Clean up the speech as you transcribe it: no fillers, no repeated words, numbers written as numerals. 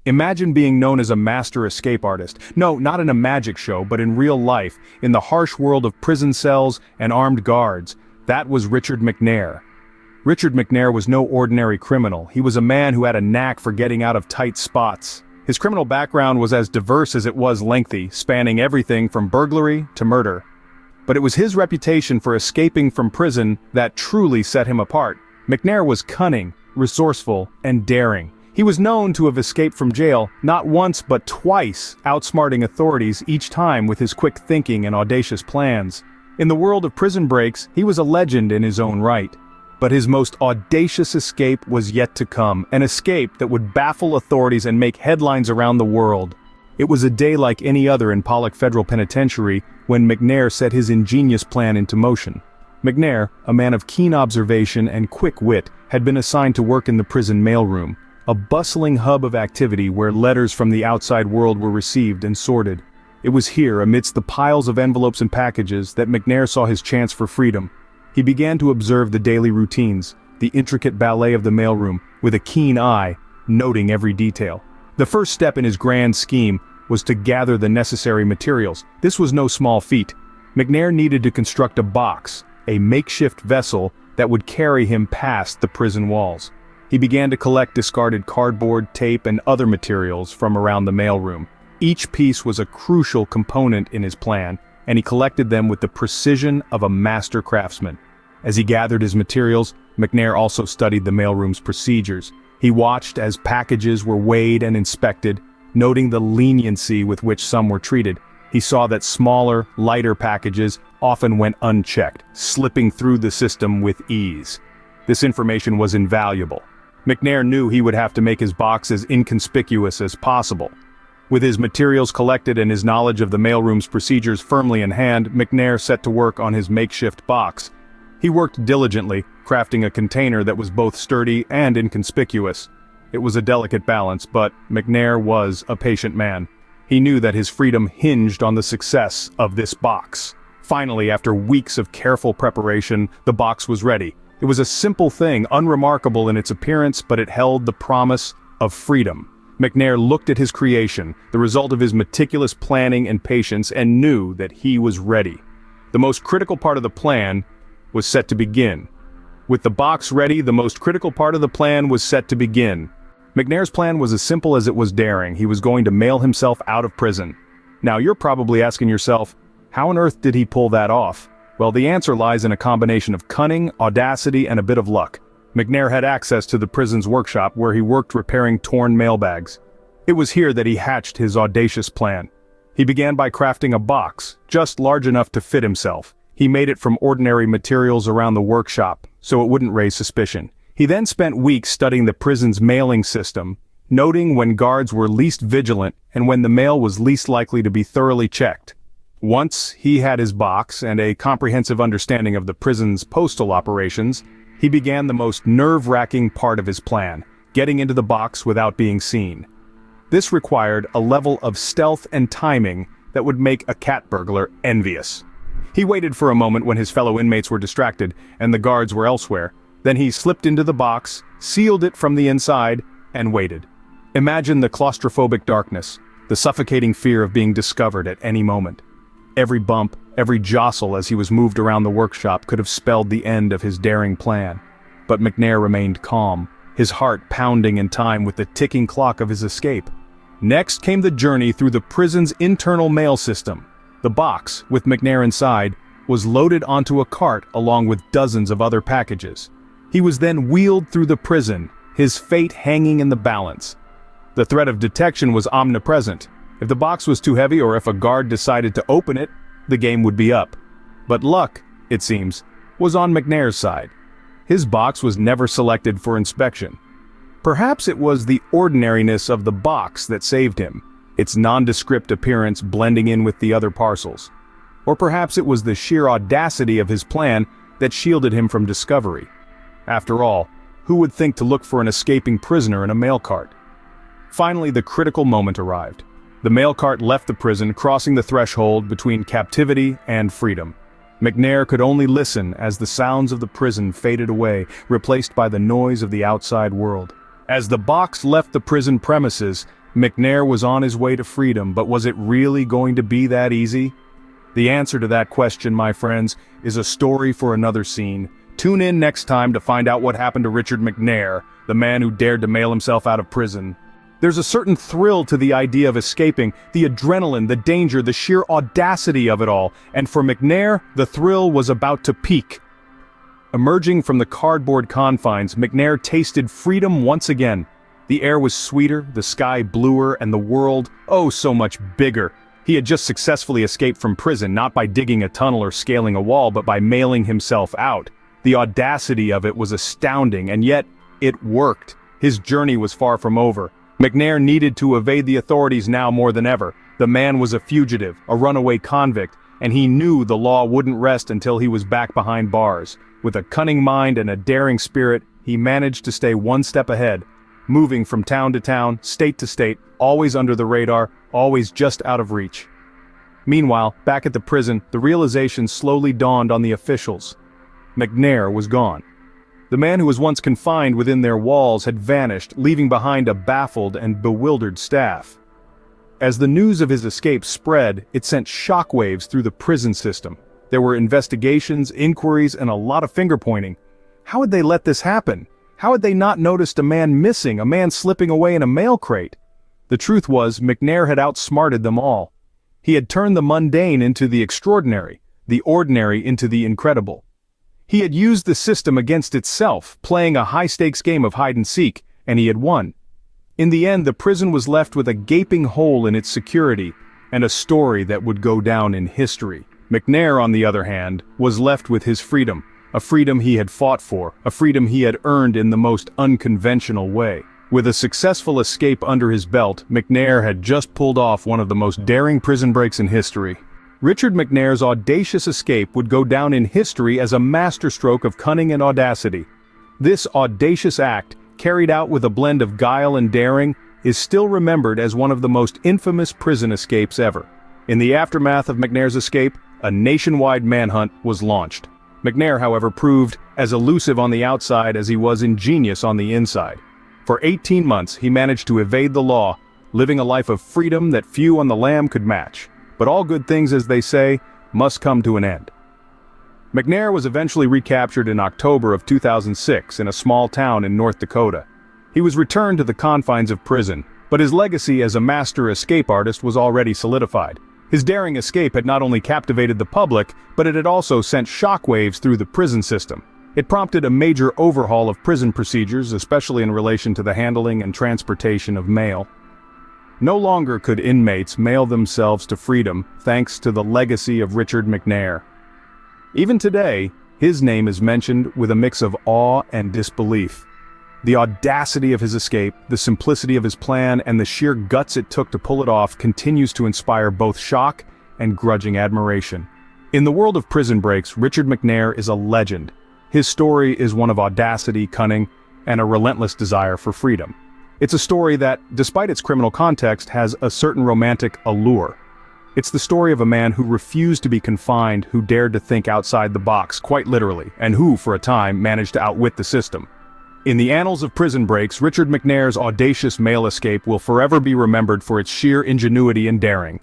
Imagine being known as a master escape artist. No, not in a magic show, but in real life, in the harsh world of prison cells and armed guards. That was Richard McNair. Richard McNair was no ordinary criminal. He was a man who had a knack for getting out of tight spots. His criminal background was as diverse as it was lengthy, spanning everything from burglary to murder. But it was his reputation for escaping from prison that truly set him apart. McNair was cunning, resourceful, and daring. He was known to have escaped from jail not once but twice, outsmarting authorities each time with his quick thinking and audacious plans. In the world of prison breaks, he was a legend in his own right. But his most audacious escape was yet to come, an escape that would baffle authorities and make headlines around the world. It was a day like any other in Pollock Federal Penitentiary when McNair set his ingenious plan into motion. McNair, a man of keen observation and quick wit, had been assigned to work in the prison mailroom, a bustling hub of activity where letters from the outside world were received and sorted. It was here, amidst the piles of envelopes and packages, that McNair saw his chance for freedom. He began to observe the daily routines, the intricate ballet of the mailroom, with a keen eye, noting every detail. The first step in his grand scheme was to gather the necessary materials. This was no small feat. McNair needed to construct a box, a makeshift vessel that would carry him past the prison walls. He began to collect discarded cardboard, tape, and other materials from around the mailroom. Each piece was a crucial component in his plan, and he collected them with the precision of a master craftsman. As he gathered his materials, McNair also studied the mailroom's procedures. He watched as packages were weighed and inspected, noting the leniency with which some were treated. He saw that smaller, lighter packages often went unchecked, slipping through the system with ease. This information was invaluable. McNair knew he would have to make his box as inconspicuous as possible. With his materials collected and his knowledge of the mailroom's procedures firmly in hand, McNair set to work on his makeshift box. He worked diligently, crafting a container that was both sturdy and inconspicuous. It was a delicate balance, but McNair was a patient man. He knew that his freedom hinged on the success of this box. Finally, after weeks of careful preparation, the box was ready. It was a simple thing, unremarkable in its appearance, but it held the promise of freedom. McNair looked at his creation, the result of his meticulous planning and patience, and knew that he was ready. The most critical part of the plan was set to begin. With the box ready, the most critical part of the plan was set to begin. McNair's plan was as simple as it was daring. He was going to mail himself out of prison. Now you're probably asking yourself, how on earth did he pull that off? Well, the answer lies in a combination of cunning, audacity, and a bit of luck. McNair had access to the prison's workshop where he worked repairing torn mailbags. It was here that he hatched his audacious plan. He began by crafting a box, just large enough to fit himself. He made it from ordinary materials around the workshop, so it wouldn't raise suspicion. He then spent weeks studying the prison's mailing system, noting when guards were least vigilant and when the mail was least likely to be thoroughly checked. Once he had his box and a comprehensive understanding of the prison's postal operations, he began the most nerve-wracking part of his plan, getting into the box without being seen. This required a level of stealth and timing that would make a cat burglar envious. He waited for a moment when his fellow inmates were distracted and the guards were elsewhere. Then he slipped into the box, sealed it from the inside, and waited. Imagine the claustrophobic darkness, the suffocating fear of being discovered at any moment. Every bump, every jostle as he was moved around the workshop could have spelled the end of his daring plan. But McNair remained calm, his heart pounding in time with the ticking clock of his escape. Next came the journey through the prison's internal mail system. The box, with McNair inside, was loaded onto a cart along with dozens of other packages. He was then wheeled through the prison, his fate hanging in the balance. The threat of detection was omnipresent. If the box was too heavy or if a guard decided to open it, the game would be up. But luck, it seems, was on McNair's side. His box was never selected for inspection. Perhaps it was the ordinariness of the box that saved him, its nondescript appearance blending in with the other parcels. Or perhaps it was the sheer audacity of his plan that shielded him from discovery. After all, who would think to look for an escaping prisoner in a mail cart? Finally, the critical moment arrived. The mail cart left the prison, crossing the threshold between captivity and freedom. McNair could only listen as the sounds of the prison faded away, replaced by the noise of the outside world. As the box left the prison premises, McNair was on his way to freedom, but was it really going to be that easy? The answer to that question, my friends, is a story for another scene. Tune in next time to find out what happened to Richard McNair, the man who dared to mail himself out of prison. There's a certain thrill to the idea of escaping, the adrenaline, the danger, the sheer audacity of it all, and for McNair, the thrill was about to peak. Emerging from the cardboard confines, McNair tasted freedom once again. The air was sweeter, the sky bluer, and the world, oh so much bigger. He had just successfully escaped from prison, not by digging a tunnel or scaling a wall, but by mailing himself out. The audacity of it was astounding, and yet, it worked. His journey was far from over. McNair needed to evade the authorities now more than ever. The man was a fugitive, a runaway convict, and he knew the law wouldn't rest until he was back behind bars. With a cunning mind and a daring spirit, he managed to stay one step ahead, moving from town to town, state to state, always under the radar, always just out of reach. Meanwhile, back at the prison, the realization slowly dawned on the officials. McNair was gone. The man who was once confined within their walls had vanished, leaving behind a baffled and bewildered staff. As the news of his escape spread, it sent shockwaves through the prison system. There were investigations, inquiries, and a lot of finger-pointing. How had they let this happen? How had they not noticed a man missing, a man slipping away in a mail crate? The truth was, McNair had outsmarted them all. He had turned the mundane into the extraordinary, the ordinary into the incredible. He had used the system against itself, playing a high-stakes game of hide-and-seek, and he had won. In the end, the prison was left with a gaping hole in its security, and a story that would go down in history. McNair, on the other hand, was left with his freedom, a freedom he had fought for, a freedom he had earned in the most unconventional way. With a successful escape under his belt, McNair had just pulled off one of the most daring prison breaks in history. Richard McNair's audacious escape would go down in history as a masterstroke of cunning and audacity. This audacious act, carried out with a blend of guile and daring, is still remembered as one of the most infamous prison escapes ever. In the aftermath of McNair's escape, a nationwide manhunt was launched. McNair, however, proved as elusive on the outside as he was ingenious on the inside. For 18 months, he managed to evade the law, living a life of freedom that few on the lam could match. But all good things, as they say, must come to an end. McNair was eventually recaptured in October of 2006 in a small town in North Dakota. He was returned to the confines of prison, but his legacy as a master escape artist was already solidified. His daring escape had not only captivated the public, but it had also sent shockwaves through the prison system. It prompted a major overhaul of prison procedures, especially in relation to the handling and transportation of mail. No longer could inmates mail themselves to freedom thanks to the legacy of Richard McNair. Even today, his name is mentioned with a mix of awe and disbelief. The audacity of his escape, the simplicity of his plan, and the sheer guts it took to pull it off continues to inspire both shock and grudging admiration. In the world of prison breaks, Richard McNair is a legend. His story is one of audacity, cunning, and a relentless desire for freedom. It's a story that, despite its criminal context, has a certain romantic allure. It's the story of a man who refused to be confined, who dared to think outside the box, quite literally, and who, for a time, managed to outwit the system. In the annals of prison breaks, Richard McNair's audacious mail escape will forever be remembered for its sheer ingenuity and daring.